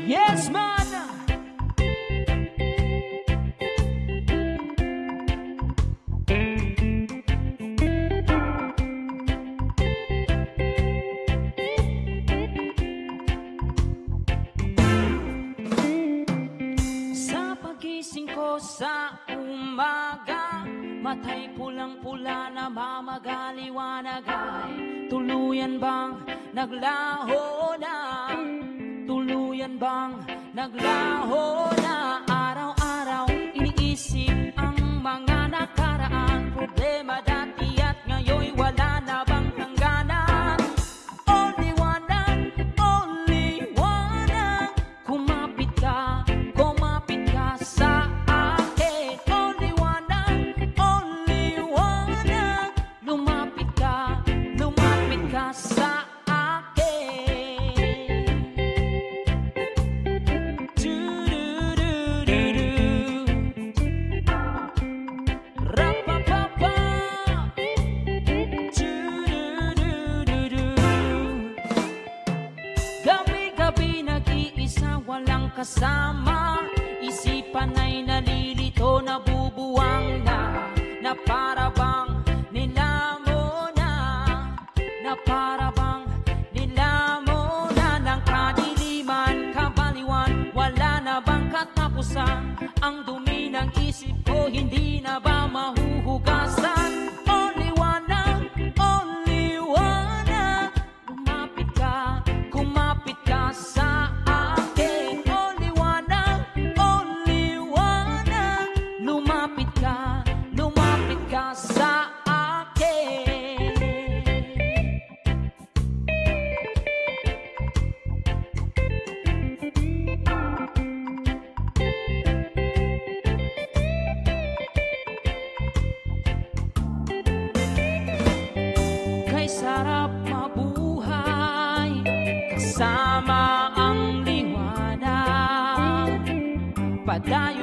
Yes, man! Sa pagising ko sa umaga, matay pulang-pula na mamagaliwanag ay tuluyan bang naglaho na? Tuluyan bang naglaho na? Araw-araw iniisip ang mga nakaraan, problema dati at ngayon'y wala na bang hangganan? Only wanna, kumapit ka sa akin. Only wanna, lumapit ka sa kasama, isipan ay nalilito, nabubuwang na para bang nilamo na para bang nilamo na ng kadiliman, kabaliwan, wala na bang katapusan? Ang dumi ng isip ko, hindi na ba mahuhugasan? Only wanna, kumapit ka sa sarap mabuhay kasama ang liwanag. Padayon